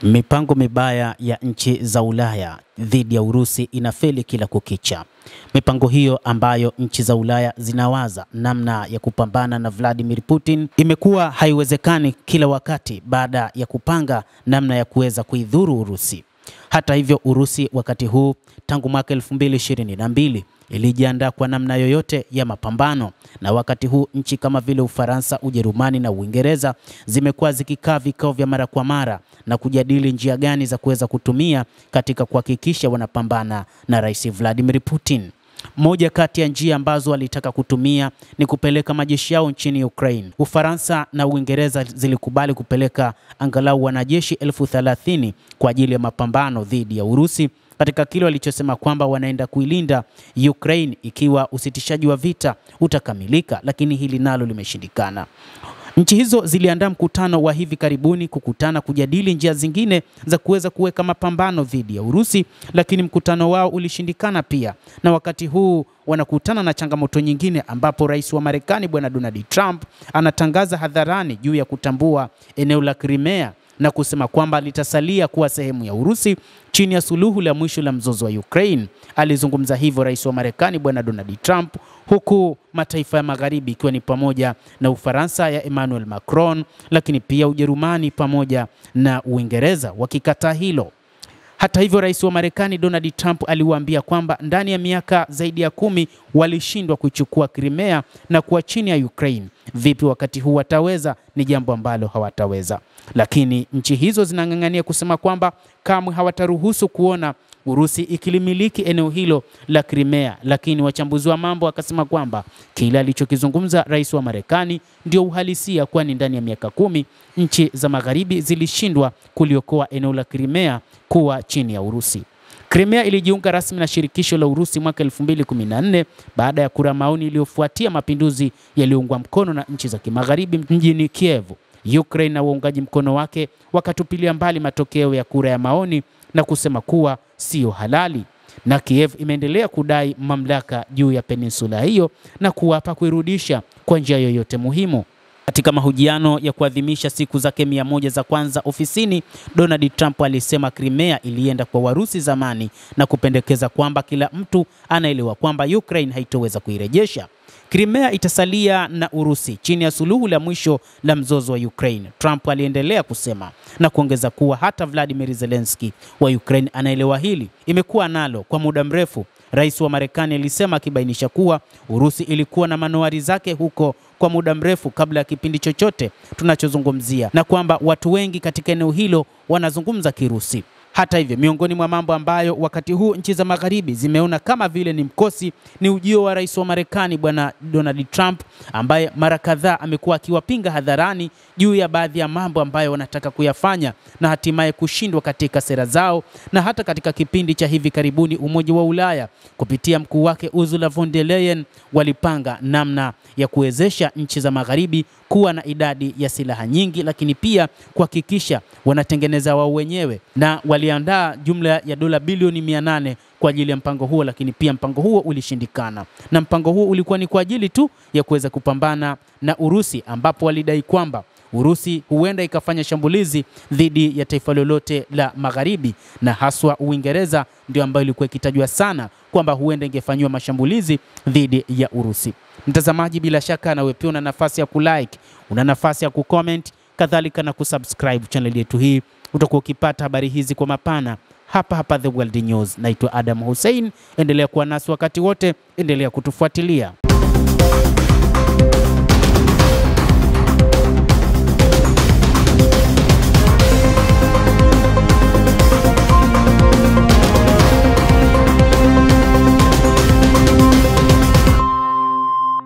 Mipango mibaya ya nchi za Ulaya dhidi ya Urusi inafeli kila kukicha. Mipango hiyo ambayo nchi za Ulaya zinawaza namna ya kupambana na Vladimir Putin imekuwa haiwezekani kila wakati baada ya kupanga namna ya kuweza kuidhuru Urusi. Hata hivyo, Urusi wakati huu tangu mwaka 2022 ilijiandaa kwa namna yoyote ya mapambano, na wakati huu nchi kama vile Ufaransa, Ujerumani na Uingereza zimekuwa zikikaa vikao vya mara kwa mara na kujadili njia gani za kuweza kutumia katika kuhakikisha wanapambana na Rais Vladimir Putin. Moja kati ya njia ambazo walitaka kutumia ni kupeleka majeshi yao nchini Ukraine. Ufaransa na Uingereza zilikubali kupeleka angalau wanajeshi 30,000 kwa ajili ya mapambano dhidi ya Urusi, katika kile walichosema kwamba wanaenda kuilinda Ukraine ikiwa usitishaji wa vita utakamilika, lakini hili nalo limeshindikana. Nchi hizo ziliandaa mkutano wa hivi karibuni kukutana kujadili njia zingine za kuweza kuweka mapambano dhidi ya Urusi, lakini mkutano wao ulishindikana pia. Na wakati huu wanakutana na changamoto nyingine ambapo rais wa Marekani Bwana Donald Trump anatangaza hadharani juu ya kutambua eneo la Crimea na kusema kwamba litasalia kuwa sehemu ya Urusi chini ya suluhu la mwisho la mzozo wa Ukraine. Alizungumza hivyo rais wa Marekani Bwana Donald Trump, huku mataifa ya magharibi ikiwa ni pamoja na Ufaransa ya Emmanuel Macron, lakini pia Ujerumani pamoja na Uingereza wakikataa hilo. Hata hivyo, rais wa Marekani Donald Trump aliwaambia kwamba ndani ya miaka zaidi ya 10 walishindwa kuchukua Crimea na kuwa chini ya Ukraine. Vipi wakati huu wataweza? Ni jambo ambalo hawataweza. Lakini nchi hizo zinang'ang'ania kusema kwamba kamwe hawataruhusu kuona Urusi ikilimiliki eneo hilo la Crimea. Lakini wachambuzi wa mambo wakasema kwamba kile alichokizungumza rais wa Marekani ndio uhalisia, kwani ndani ya miaka 10 nchi za magharibi zilishindwa kuliokoa eneo la Crimea kuwa chini ya Urusi. Crimea ilijiunga rasmi na shirikisho la Urusi mwaka 2014 baada ya kura maoni iliyofuatia mapinduzi yaliyoungwa mkono na nchi za kimagharibi mjini Kiev. Ukraine na waungaji mkono wake wakatupilia mbali matokeo ya kura ya maoni na kusema kuwa sio halali, na Kiev imeendelea kudai mamlaka juu ya peninsula hiyo na kuapa kuirudisha kwa njia yoyote muhimu. Katika mahojiano ya kuadhimisha siku zake 100 za kwanza ofisini, Donald Trump alisema Crimea ilienda kwa Warusi zamani na kupendekeza kwamba kila mtu anaelewa kwamba Ukraine haitoweza kuirejesha. Crimea itasalia na Urusi chini ya suluhu la mwisho la mzozo wa Ukraine, Trump aliendelea kusema, na kuongeza kuwa hata Vladimir Zelensky wa Ukraine anaelewa hili. Imekuwa nalo kwa muda mrefu, rais wa Marekani alisema, akibainisha kuwa Urusi ilikuwa na manowari zake huko kwa muda mrefu kabla ya kipindi chochote tunachozungumzia, na kwamba watu wengi katika eneo hilo wanazungumza Kirusi. Hata hivyo, miongoni mwa mambo ambayo wakati huu nchi za magharibi zimeona kama vile ni mkosi ni ujio wa rais wa Marekani Bwana Donald Trump, ambaye mara kadhaa amekuwa akiwapinga hadharani juu ya baadhi ya mambo ambayo wanataka kuyafanya na hatimaye kushindwa katika sera zao. Na hata katika kipindi cha hivi karibuni Umoja wa Ulaya kupitia mkuu wake Ursula von der Leyen walipanga namna ya kuwezesha nchi za magharibi kuwa na idadi ya silaha nyingi, lakini pia kuhakikisha wanatengeneza wao wenyewe, na waliandaa jumla ya dola bilioni 800 kwa ajili ya mpango huo, lakini pia mpango huo ulishindikana. Na mpango huo ulikuwa ni kwa ajili tu ya kuweza kupambana na Urusi, ambapo walidai kwamba Urusi huenda ikafanya shambulizi dhidi ya taifa lolote la magharibi, na haswa Uingereza ndio ambayo ilikuwa ikitajwa sana kwamba huenda ingefanywa mashambulizi dhidi ya Urusi. Mtazamaji, bila shaka na wewe pia una nafasi ya kulike, una nafasi ya kucomment, kadhalika na kusubscribe channel yetu hii. Utakuwa ukipata habari hizi kwa mapana hapa The World News. Naitwa Adam Hussein, endelea kuwa nasi wakati wote, endelea kutufuatilia.